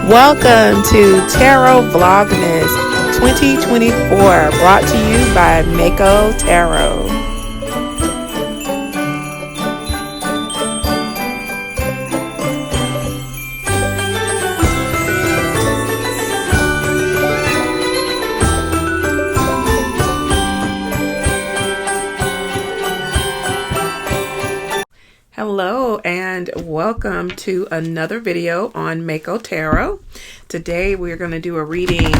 Welcome to Tarot Vlogmas 2024, brought to you by Mako Tarot. Hello and welcome to another video on Mako Tarot. Today we're going to do a reading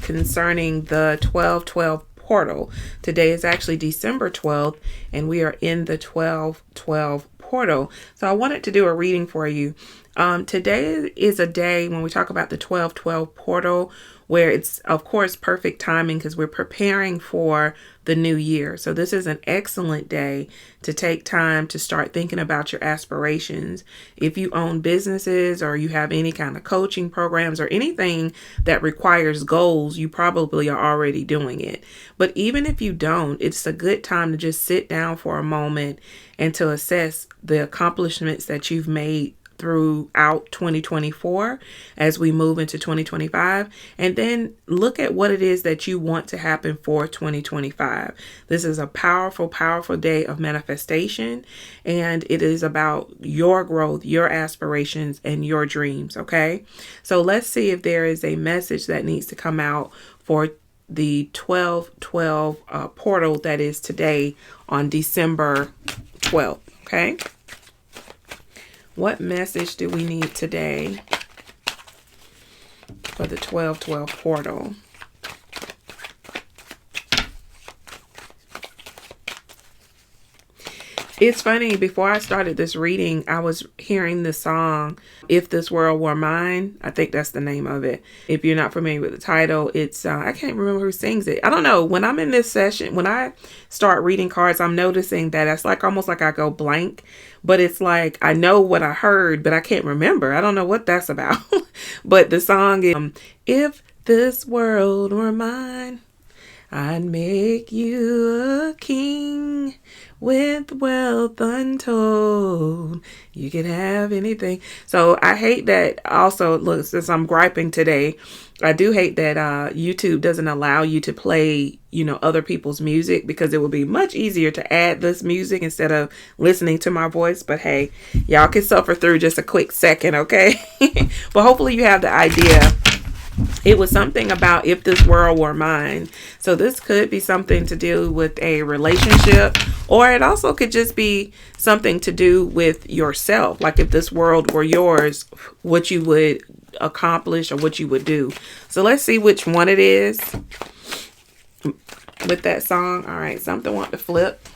concerning the 12/12 portal. Today is actually December 12th and we are in the 12/12 portal. So I wanted to do a reading for you. Today is a day when we talk about the 12/12 portal where it's of course perfect timing because we're preparing for the new year. So this is an excellent day to take time to start thinking about your aspirations. If you own businesses or you have any kind of coaching programs or anything that requires goals, you probably are already doing it. But even if you don't, it's a good time to just sit down for a moment and to assess the accomplishments that you've made throughout 2024 as we move into 2025, and then look at what it is that you want to happen for 2025. This is a powerful day of manifestation, and it is about your growth, your aspirations, and your dreams. Okay, so let's see if there is a message that needs to come out for the 12/12 portal that is today on December 12th. Okay, what message do we need today for the 12/12 portal? It's funny, before I started this reading, I was hearing the song, If This World Were Mine. I think that's the name of it. If you're not familiar with the title, it's, I can't remember who sings it. I don't know. When I'm in this session, when I start reading cards, I'm noticing that it's like almost like I go blank, but it's like I know what I heard, but I can't remember. I don't know what that's about. But the song is, If This World Were Mine, I'd make you a king with wealth untold. You can have anything. So I hate that also, look, since I'm griping today, I do hate that YouTube doesn't allow you to play, other people's music, because it would be much easier to add this music instead of listening to my voice. But hey, y'all can suffer through just a quick second, okay? But hopefully you have the idea. It was something about if this world were mine. So this could be something to do with a relationship, or it also could just be something to do with yourself. Like if this world were yours, what you would accomplish or what you would do. So let's see which one it is with that song. All right, something want to flip.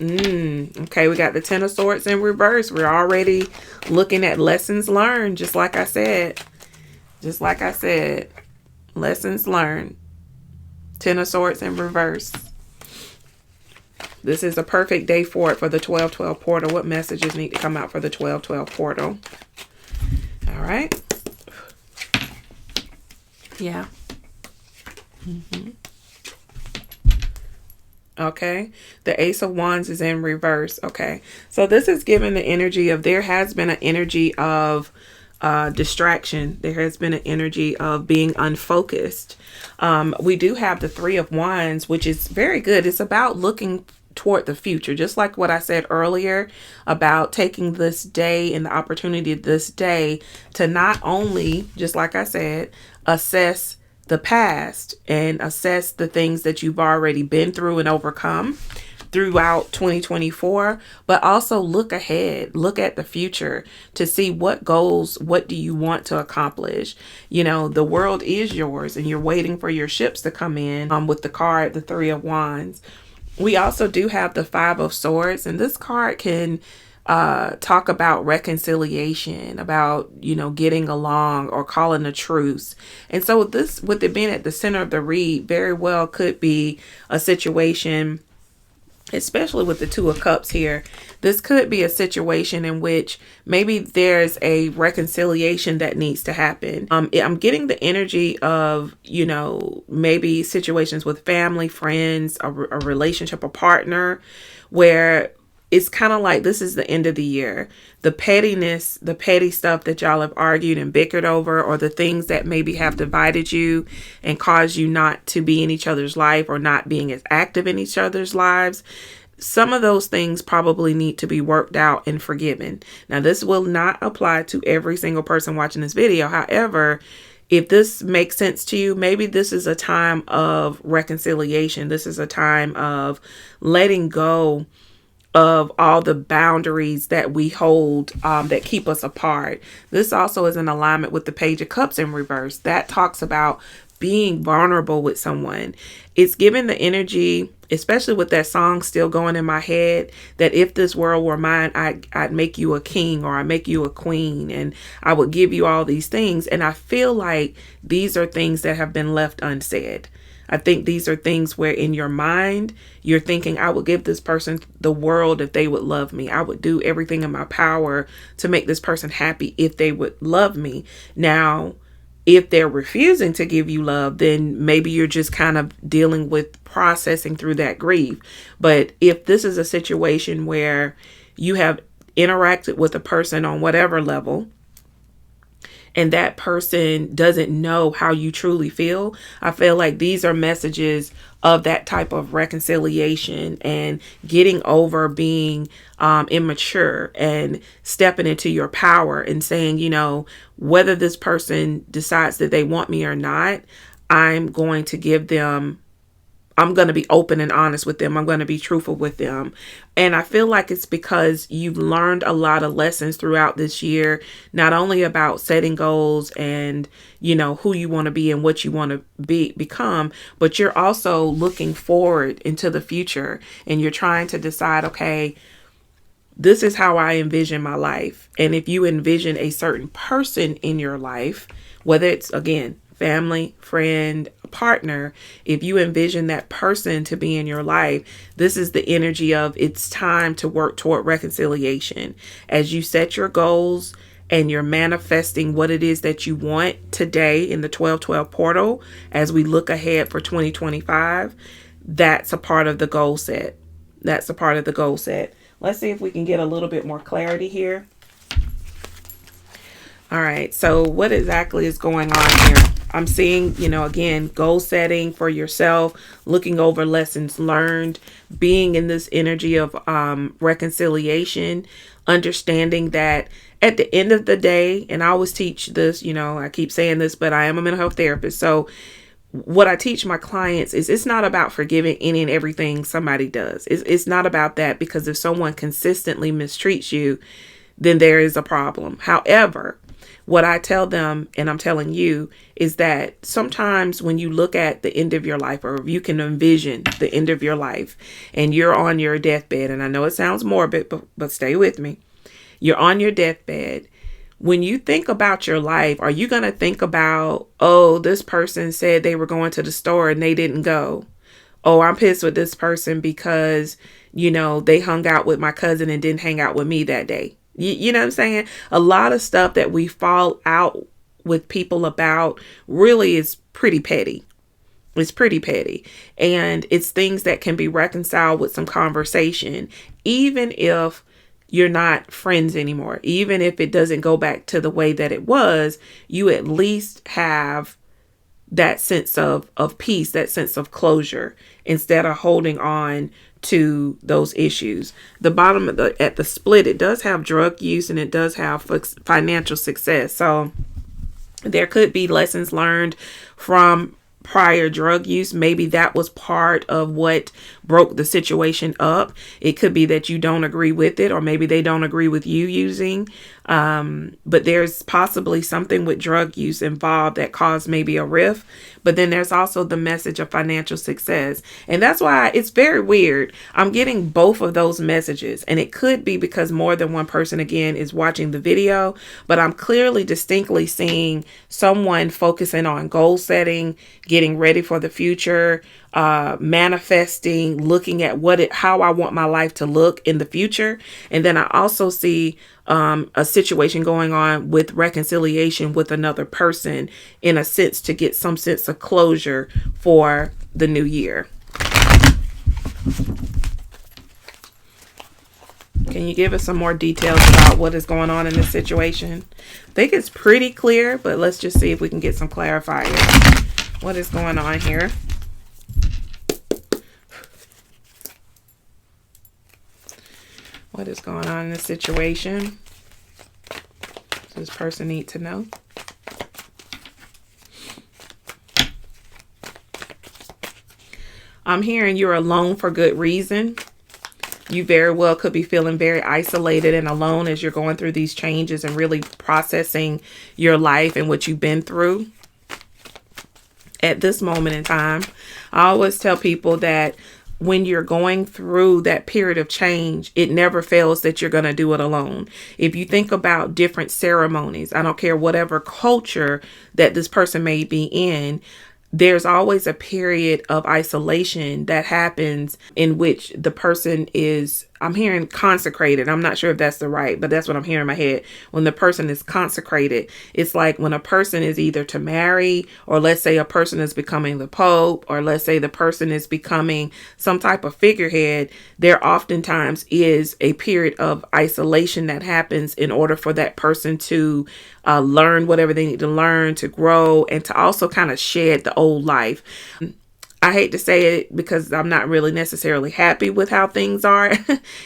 Okay, we got the Ten of Swords in reverse. We're already looking at lessons learned, just like I said. Lessons learned. Ten of Swords in reverse. This is a perfect day for it, for the 12/12 portal. What messages need to come out for the 12/12 portal? All right. Yeah. Okay. The Ace of Wands is in reverse. Okay. So this is giving the energy of, there has been an energy of distraction. There has been an energy of being unfocused. We do have the Three of Wands, which is very good. It's about looking toward the future, just like what I said earlier about taking this day and the opportunity of this day to not only, just like I said, assess the past and assess the things that you've already been through and overcome throughout 2024, but also look ahead, look at the future to see what goals, what do you want to accomplish. The world is yours and you're waiting for your ships to come in with the card, the Three of Wands. We also do have the Five of Swords, and this card can talk about reconciliation, about, getting along or calling a truce. And so this, with it being at the center of the read, very well could be a situation, especially with the Two of Cups here. This could be a situation in which maybe there's a reconciliation that needs to happen. I'm getting the energy of, maybe situations with family, friends, a relationship, a partner, where it's kind of like this is the end of the year. The pettiness, the petty stuff that y'all have argued and bickered over, or the things that maybe have divided you and caused you not to be in each other's life or not being as active in each other's lives. Some of those things probably need to be worked out and forgiven. Now, this will not apply to every single person watching this video. However, if this makes sense to you, maybe this is a time of reconciliation. This is a time of letting go of all the boundaries that we hold that keep us apart. This also is in alignment with the Page of Cups in reverse. That talks about being vulnerable with someone. It's given the energy, especially with that song still going in my head, that if this world were mine, I'd make you a king, or I'd make you a queen, and I would give you all these things. And I feel like these are things that have been left unsaid. I think these are things where in your mind, you're thinking, I would give this person the world if they would love me. I would do everything in my power to make this person happy if they would love me. Now, if they're refusing to give you love, then maybe you're just kind of dealing with processing through that grief. But if this is a situation where you have interacted with a person on whatever level, and that person doesn't know how you truly feel, I feel like these are messages of that type of reconciliation and getting over being immature and stepping into your power and saying, you know, whether this person decides that they want me or not, I'm going to be open and honest with them. I'm going to be truthful with them. And I feel like it's because you've learned a lot of lessons throughout this year, not only about setting goals and, you know, who you want to be and what you want to become, but you're also looking forward into the future, and you're trying to decide, okay, this is how I envision my life. And if you envision a certain person in your life, whether it's, again, family, friend, partner, if you envision that person to be in your life, this is the energy of it's time to work toward reconciliation. As you set your goals and you're manifesting what it is that you want today in the 12/12 portal, as we look ahead for 2025, that's a part of the goal set. That's a part of the goal set. Let's see if we can get a little bit more clarity here. All right, so what exactly is going on here? I'm seeing, you know, again, goal setting for yourself, looking over lessons learned, being in this energy of reconciliation, understanding that at the end of the day, and I always teach this, you know, I keep saying this, but I am a mental health therapist. So what I teach my clients is it's not about forgiving any and everything somebody does. It's not about that, because if someone consistently mistreats you, then there is a problem. However, what I tell them, and I'm telling you, is that sometimes when you look at the end of your life, or if you can envision the end of your life and you're on your deathbed, and I know it sounds morbid, but stay with me. You're on your deathbed. When you think about your life, are you going to think about, oh, this person said they were going to the store and they didn't go? Oh, I'm pissed with this person because, you know, they hung out with my cousin and didn't hang out with me that day. You know what I'm saying? A lot of stuff that we fall out with people about really is pretty petty. It's pretty petty. And it's things that can be reconciled with some conversation, even if you're not friends anymore. Even if it doesn't go back to the way that it was, you at least have that sense of peace, that sense of closure, instead of holding on to those issues. The bottom of at the split, it does have drug use and it does have financial success. So there could be lessons learned from prior drug use. Maybe that was part of what broke the situation up. It could be that you don't agree with it, or maybe they don't agree with you using. But there's possibly something with drug use involved that caused maybe a rift. But then there's also the message of financial success. And that's why it's very weird. I'm getting both of those messages. And it could be because more than one person, again, is watching the video. But I'm clearly, distinctly seeing someone focusing on goal setting, getting ready for the future, manifesting, looking at how I want my life to look in the future. And then I also see a situation going on with reconciliation with another person, in a sense, to get some sense of closure for the new year. Can you give us some more details about what is going on in this situation? I think it's pretty clear, but let's just see if we can get some clarifiers. What is going on here? What is going on in this situation? Does this person need to know? I'm hearing you're alone for good reason. You very well could be feeling very isolated and alone as you're going through these changes and really processing your life and what you've been through at this moment in time. I always tell people that when you're going through that period of change, it never fails that you're going to do it alone. If you think about different ceremonies, I don't care whatever culture that this person may be in, there's always a period of isolation that happens in which the person is, I'm hearing consecrated. I'm not sure if that's the right, but that's what I'm hearing in my head. When the person is consecrated, it's like when a person is either to marry, or let's say a person is becoming the Pope, or let's say the person is becoming some type of figurehead, there oftentimes is a period of isolation that happens in order for that person to learn whatever they need to learn, to grow, and to also kind of shed the old life. I hate to say it because I'm not really necessarily happy with how things are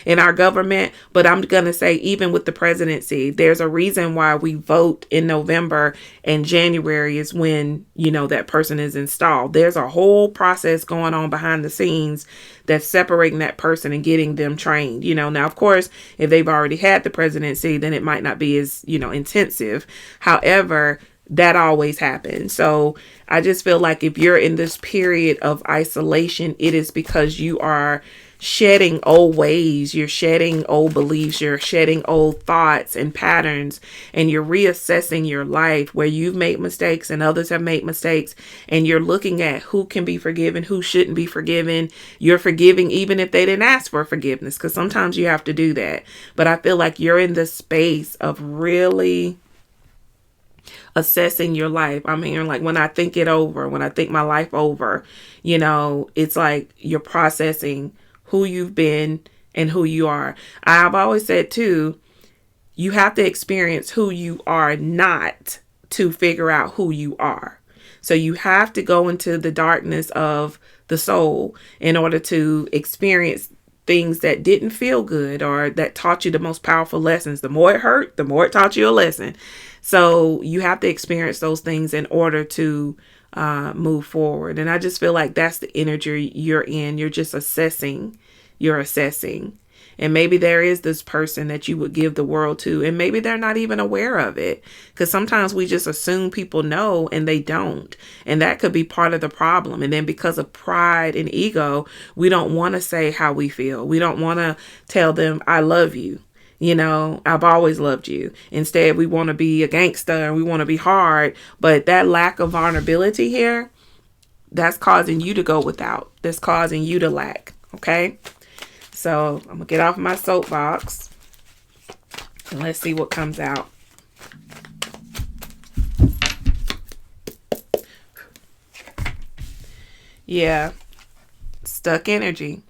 in our government, but I'm going to say even with the presidency, there's a reason why we vote in November, and January is when, you know, that person is installed. There's a whole process going on behind the scenes that's separating that person and getting them trained. You know, now, of course, if they've already had the presidency, then it might not be as, you know, intensive. However, that always happens. So I just feel like if you're in this period of isolation, it is because you are shedding old ways, you're shedding old beliefs, you're shedding old thoughts and patterns, and you're reassessing your life where you've made mistakes and others have made mistakes, and you're looking at who can be forgiven, who shouldn't be forgiven. You're forgiving even if they didn't ask for forgiveness, because sometimes you have to do that. But I feel like you're in this space of really assessing your life. I'm hearing like when I think it over, when I think my life over, you know, it's like you're processing who you've been and who you are. I've always said too, you have to experience who you are not to figure out who you are. So you have to go into the darkness of the soul in order to experience things that didn't feel good or that taught you the most powerful lessons. The more it hurt, the more it taught you a lesson. So you have to experience those things in order to move forward. And I just feel like that's the energy you're in. You're just assessing. You're assessing. And maybe there is this person that you would give the world to, and maybe they're not even aware of it, because sometimes we just assume people know and they don't. And that could be part of the problem. And then because of pride and ego, we don't want to say how we feel. We don't want to tell them, I love you. You know, I've always loved you. Instead, we want to be a gangster and we want to be hard. But that lack of vulnerability here, that's causing you to go without. That's causing you to lack. Okay. So I'm going to get off my soapbox and let's see what comes out. Yeah. Stuck energy.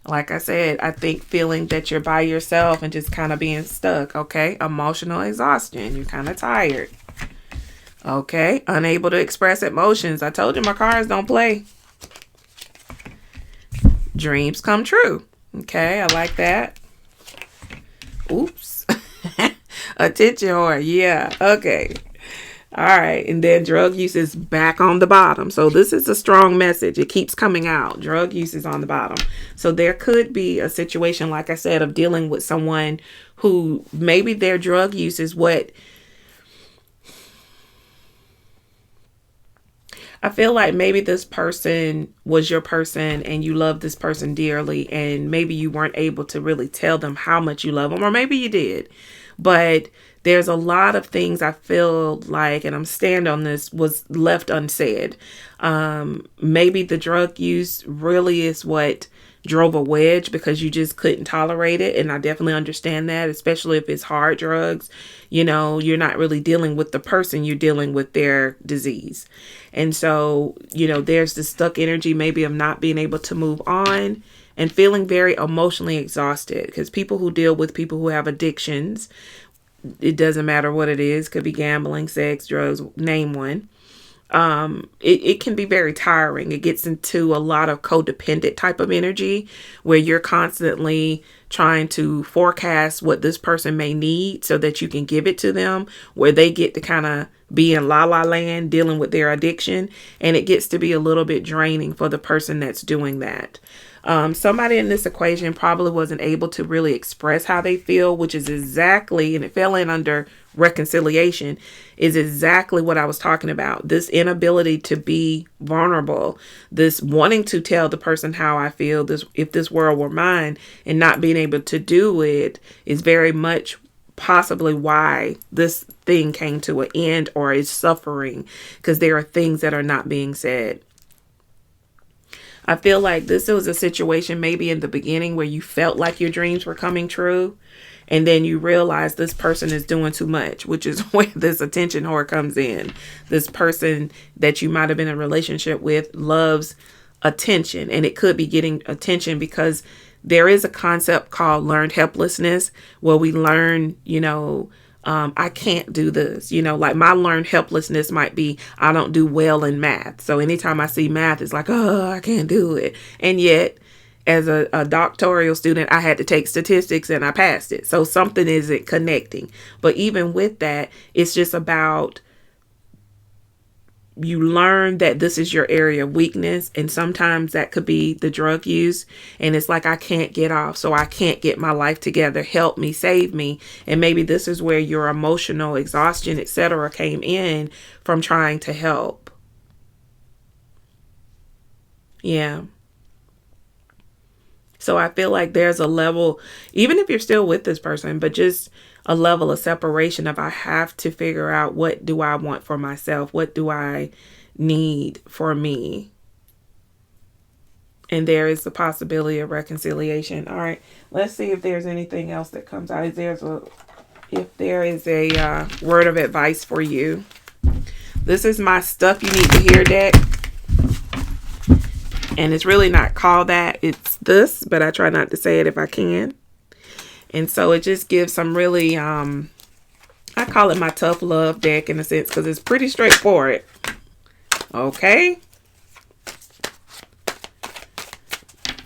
Like I said, I think feeling that you're by yourself and just kind of being stuck. Okay. Emotional exhaustion. You're kind of tired. Okay. Unable to express emotions. I told you my cards don't play. Dreams come true. Okay. I like that. Oops. Attention whore. Yeah. Okay. All right. And then drug use is back on the bottom. So this is a strong message. It keeps coming out. Drug use is on the bottom. So there could be a situation, like I said, of dealing with someone who maybe their drug use is what I feel like maybe this person was your person and you love this person dearly, and maybe you weren't able to really tell them how much you love them, or maybe you did. But there's a lot of things I feel like, and I'm stand on this, was left unsaid. Maybe the drug use really is what drove a wedge because you just couldn't tolerate it. And I definitely understand that, especially if it's hard drugs. You know, you're not really dealing with the person, you're dealing with their disease. And so, you know, there's this stuck energy maybe of not being able to move on and feeling very emotionally exhausted, because people who deal with people who have addictions, it doesn't matter what it is, could be gambling, sex, drugs, name one. It can be very tiring. It gets into a lot of codependent type of energy where you're constantly trying to forecast what this person may need so that you can give it to them, where they get to kind of be in la la land dealing with their addiction. And it gets to be a little bit draining for the person that's doing that. Somebody in this equation probably wasn't able to really express how they feel, which is exactly, and it fell in under reconciliation, is exactly what I was talking about. This inability to be vulnerable, this wanting to tell the person how I feel, this, if this world were mine, and not being able to do it, is very much possibly why this thing came to an end or is suffering, because there are things that are not being said. I feel like this was a situation maybe in the beginning where you felt like your dreams were coming true, and then you realize this person is doing too much, which is where this attention whore comes in. This person that you might have been in a relationship with loves attention, and it could be getting attention because there is a concept called learned helplessness, where we learn, I can't do this. Like my learned helplessness might be, I don't do well in math. So anytime I see math, it's like, oh, I can't do it. And yet, as a doctoral student, I had to take statistics and I passed it. So something isn't connecting. But even with that, it's just about, you learn that this is your area of weakness, and sometimes that could be the drug use, and it's like, I can't get off, so I can't get my life together, help me, save me. And maybe this is where your emotional exhaustion, etc., came in from trying to help. Yeah. So I feel like there's a level, even if you're still with this person, but just a level of separation of, I have to figure out, what do I want for myself? What do I need for me? And there is the possibility of reconciliation. All right, let's see if there's anything else that comes out. If there is a word of advice for you. This is my stuff you need to hear deck. And it's really not called that. It's this, but I try not to say it if I can. And so it just gives some really, I call it my tough love deck in a sense, because it's pretty straightforward. Okay.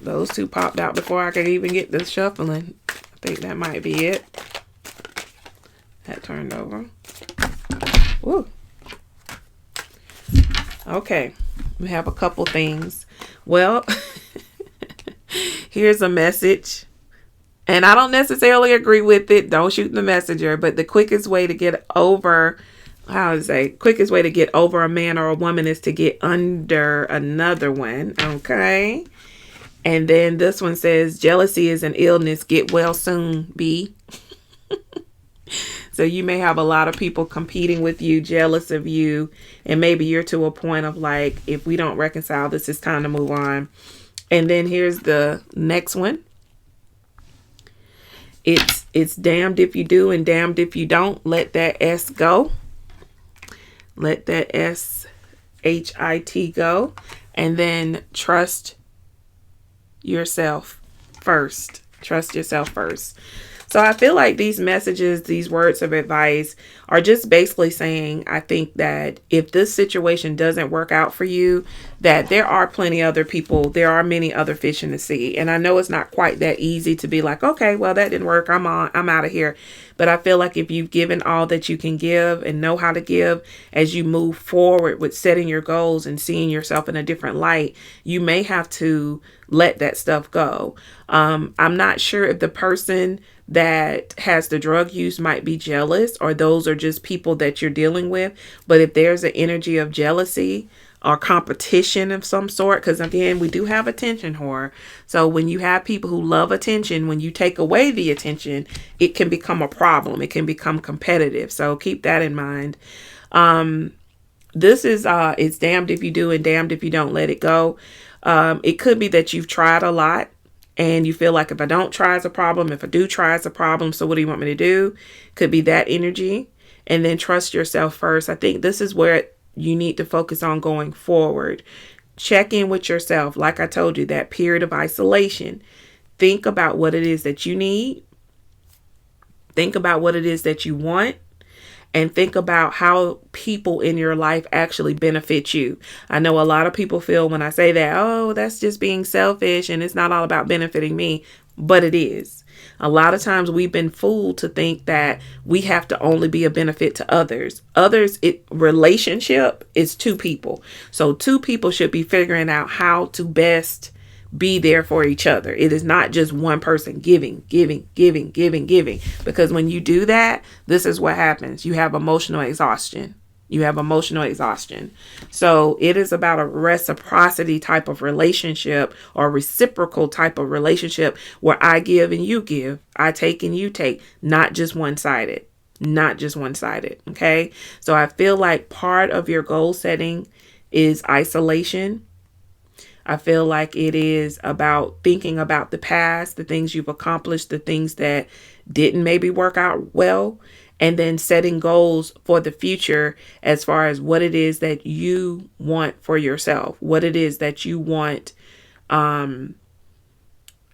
Those two popped out before I could even get this shuffling. I think that might be it. That turned over. Woo. Okay. We have a couple things. Well, here's a message. And I don't necessarily agree with it. Don't shoot the messenger. But the quickest way to get over, quickest way to get over a man or a woman is to get under another one. Okay. And then this one says, jealousy is an illness. Get well soon, B. So you may have a lot of people competing with you, jealous of you. And maybe you're to a point of like, if we don't reconcile this, it's time to move on. And then here's the next one. It's damned if you do and damned if you don't. Let that S go. Let that SHIT go. And then trust yourself first. Trust yourself first. So I feel like these messages, these words of advice are just basically saying, I think that if this situation doesn't work out for you, that there are plenty other people, there are many other fish in the sea. And I know it's not quite that easy to be like, okay, well, that didn't work. I'm out of here. But I feel like if you've given all that you can give and know how to give, as you move forward with setting your goals and seeing yourself in a different light, you may have to let that stuff go. I'm not sure if the person that has the drug use might be jealous, or those are just people that you're dealing with. But if there's an energy of jealousy or competition of some sort, because again, we do have attention whore. So when you have people who love attention, when you take away the attention, it can become a problem. It can become competitive. So keep that in mind. This is, it's damned if you do and damned if you don't. Let it go. It could be that you've tried a lot and you feel like, if I don't try, it's a problem. If I do try, it's a problem. So what do you want me to do? Could be that energy. And then trust yourself first. I think this is where you need to focus on going forward. check in with yourself. Like I told you, that period of isolation. Think about what it is that you need. Think about what it is that you want. And think about how people in your life actually benefit you. I know a lot of people feel when I say that, oh, that's just being selfish and it's not all about benefiting me. But it is. A lot of times we've been fooled to think that we have to only be a benefit to others. Relationship is two people. So two people should be figuring out how to best be there for each other. It is not just one person giving. Because when you do that, this is what happens. You have emotional exhaustion. So it is about a reciprocity type of relationship, or reciprocal type of relationship, where I give and you give, I take and you take, not just one-sided. Okay. So I feel like part of your goal setting is isolation. I feel like it is about thinking about the past, the things you've accomplished, the things that didn't maybe work out well, and then setting goals for the future as far as what it is that you want for yourself, what it is that you want in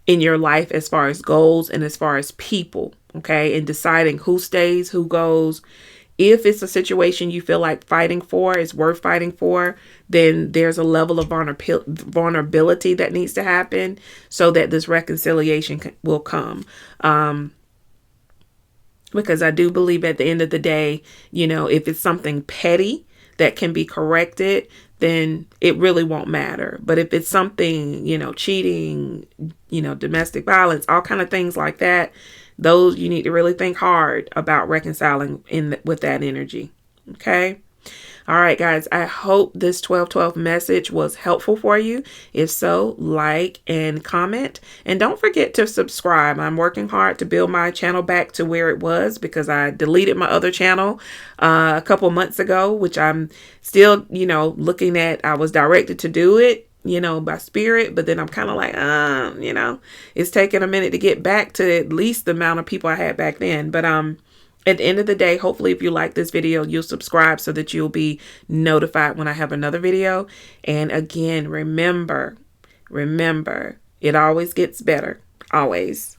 your life as far as goals and as far as people, okay? And deciding who stays, who goes. If it's a situation you feel like fighting for is worth fighting for, then there's a level of vulnerability that needs to happen so that this reconciliation will come. Because I do believe at the end of the day, if it's something petty that can be corrected, then it really won't matter. But if it's something, cheating, domestic violence, all kind of things like that, those you need to really think hard about reconciling with that energy. Okay. All right, guys, I hope this 12/12 message was helpful for you. If so, like and comment, and don't forget to subscribe. I'm working hard to build my channel back to where it was, because I deleted my other channel a couple months ago, which I'm still, looking at. I was directed to do it, by spirit, but then I'm kind of like, it's taking a minute to get back to at least the amount of people I had back then. But at the end of the day, hopefully if you like this video, you'll subscribe so that you'll be notified when I have another video. And again, remember, it always gets better. Always.